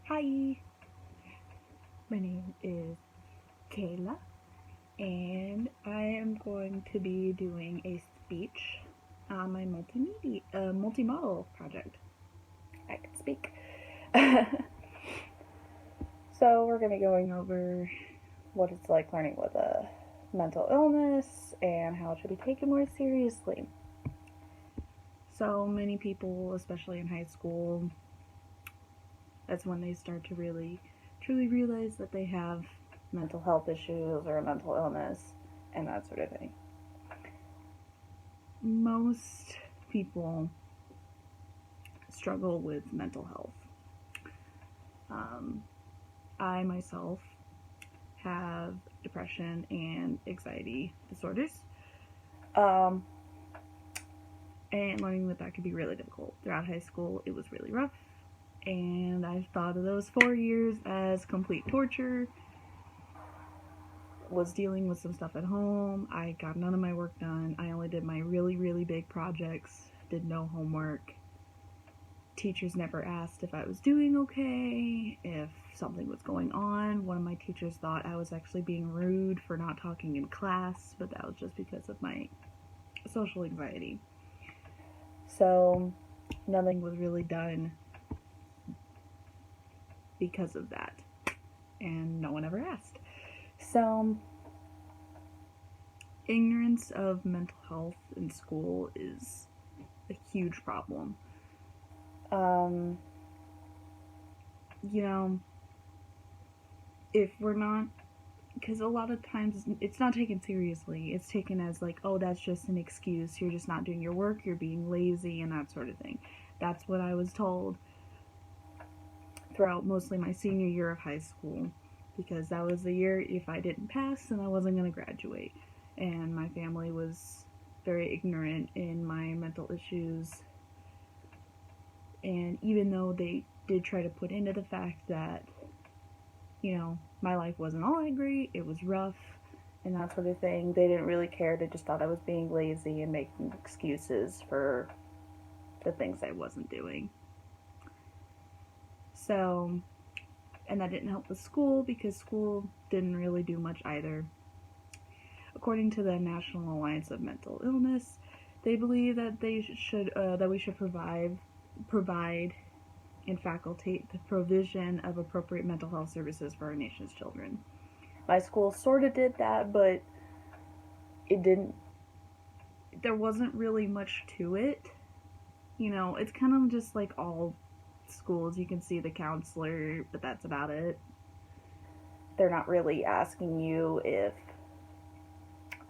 Hi, my name is Kayla, and I am going to be doing a speech on my multimodal project. I can speak. So we're going to be going over what it's like learning with a mental illness and how it should be taken more seriously. So many people, especially in high school, that's when they start to really truly realize that they have mental health issues or a mental illness and that sort of thing. Most people struggle with mental health. Um, I myself have depression and anxiety disorders. Um, and learning that could be really difficult. Throughout high school, it was really rough. And I thought of those 4 years as complete torture. Was dealing with some stuff at home. I got none of my work done. I only did my really, really big projects, did no homework. Teachers never asked if I was doing okay, if something was going on. One of my teachers thought I was actually being rude for not talking in class, but that was just because of my social anxiety. So nothing was really done because of that, and no one ever asked. So ignorance of mental health in school is a huge problem. Um, you know, if we're not, because a lot of times it's not taken seriously. It's taken as like, oh, that's just an excuse. You're just not doing your work. You're being lazy and that sort of thing. That's what I was told throughout mostly my senior year of high school, because that was the year if I didn't pass, then I wasn't going to graduate. And my family was very ignorant in my mental issues. And even though they did try to put into the fact that, my life wasn't all that great, it was rough, and that sort of thing, they didn't really care. They just thought I was being lazy and making excuses for the things I wasn't doing. So, and that didn't help with school because school didn't really do much either. According to the National Alliance of Mental Illness, they believe that we should provide and facilitate the provision of appropriate mental health services for our nation's children. My school sort of did that, but it didn't. There wasn't really much to it. It's kind of just like all schools. You can see the counselor, but that's about it. They're not really asking you if.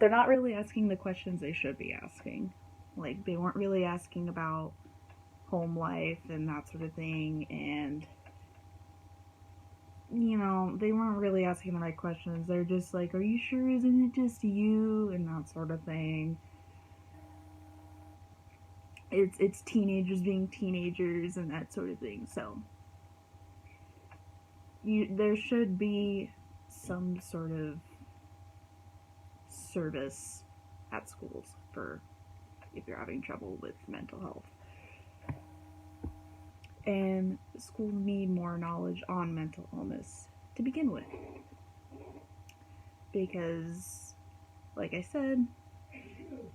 They're not really asking the questions they should be asking. Like, they weren't really asking about home life and that sort of thing, and they weren't really asking the right questions. They're just like, are you sure, isn't it just you, and that sort of thing. It's teenagers being teenagers and that sort of thing. So there should be some sort of service at schools for if you're having trouble with mental health. And schools need more knowledge on mental illness to begin with. Because, like I said,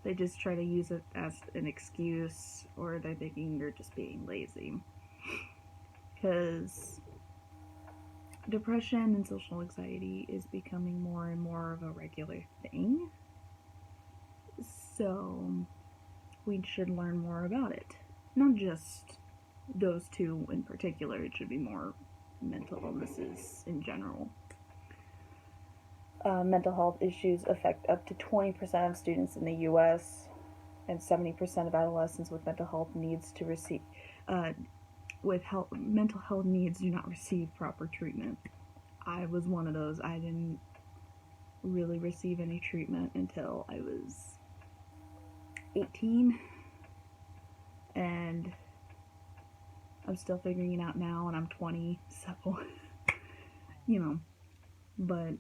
they just try to use it as an excuse, or they're thinking you're just being lazy. Because depression and social anxiety is becoming more and more of a regular thing. So we should learn more about it. Not just those two in particular, it should be more mental illnesses in general. Mental health issues affect up to 20% of students in the U.S., and 70% of adolescents with mental health needs to receive mental health needs do not receive proper treatment. I was one of those. I didn't really receive any treatment until I was 18, and I'm still figuring it out now, and I'm 20, so but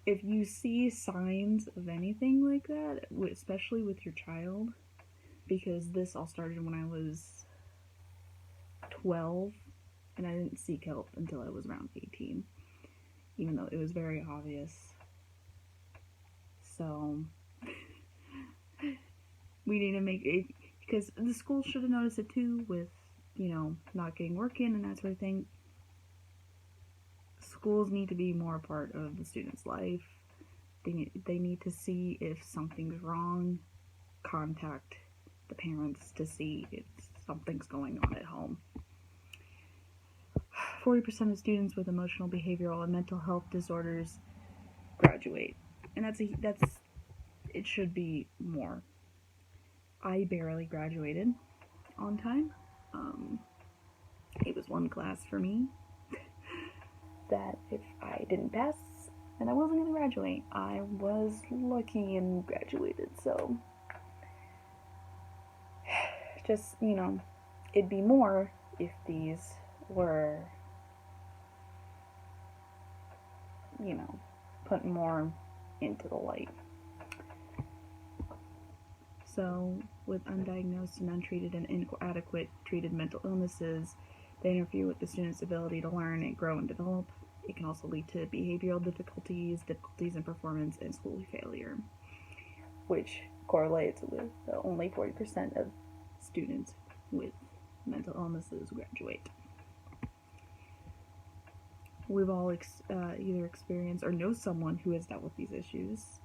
if you see signs of anything like that, especially with your child, because this all started when I was 12, and I didn't seek help until I was around 18, even though it was very obvious. So we need to make it, because the school should have noticed it too, with, not getting work in and that sort of thing. Schools need to be more a part of the student's life. They need to see if something's wrong, contact the parents to see if something's going on at home. 40% of students with emotional, behavioral, and mental health disorders graduate, and that's it should be more. I barely graduated on time. It was one class for me that if I didn't pass and I wasn't going to graduate, I was lucky and graduated. So just, it'd be more if these were, put more into the light. So, with undiagnosed and untreated and inadequate treated mental illnesses, they interfere with the student's ability to learn and grow and develop. It can also lead to behavioral difficulties in performance, and school failure, which correlates with only 40% of students with mental illnesses graduate. We've all either experienced or know someone who has dealt with these issues.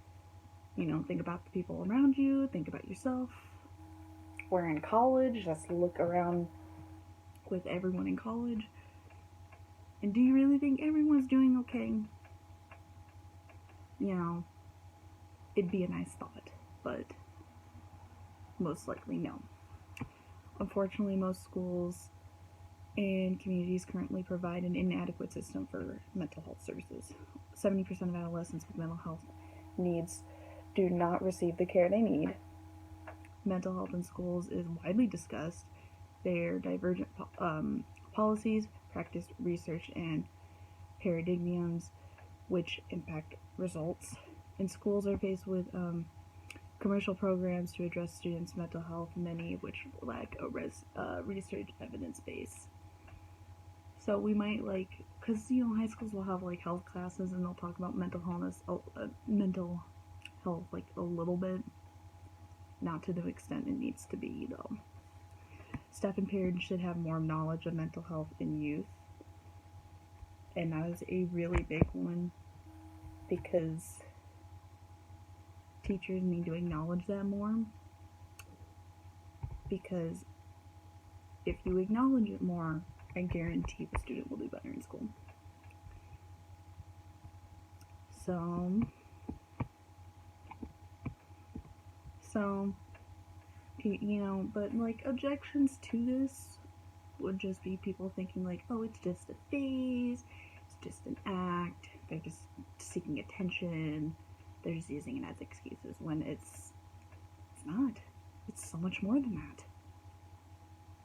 Think about the people around you, think about yourself. We're in college, just look around with everyone in college. And do you really think everyone's doing okay? It'd be a nice thought, but most likely no. Unfortunately, most schools and communities currently provide an inadequate system for mental health services. 70% of adolescents with mental health needs do not receive the care they need. Mental health in schools is widely discussed. There are divergent policies, practice, research, and paradigms which impact results. And schools are faced with commercial programs to address students' mental health, many of which lack a research evidence base. So we might because high schools will have health classes and they'll talk about mental health a little bit, not to the extent it needs to be though. Staff and parents should have more knowledge of mental health in youth, and that is a really big one because teachers need to acknowledge that more, because if you acknowledge it more, I guarantee the student will do better in school. So but objections to this would just be people thinking oh, it's just a phase, it's just an act, they're just seeking attention, they're just using it as excuses, when it's not. It's so much more than that.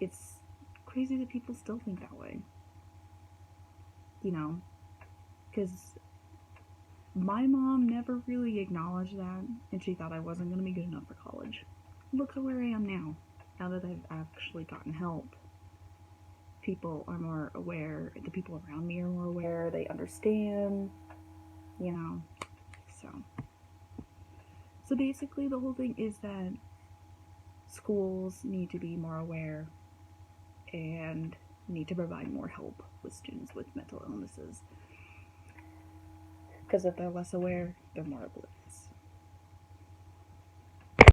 It's crazy that people still think that way. Because my mom never really acknowledged that, and she thought I wasn't going to be good enough for college. Look at where I am now. Now that I've actually gotten help, people are more aware, the people around me are more aware, they understand, So basically the whole thing is that schools need to be more aware and need to provide more help with students with mental illnesses. Because if they're less aware, they're more oblivious.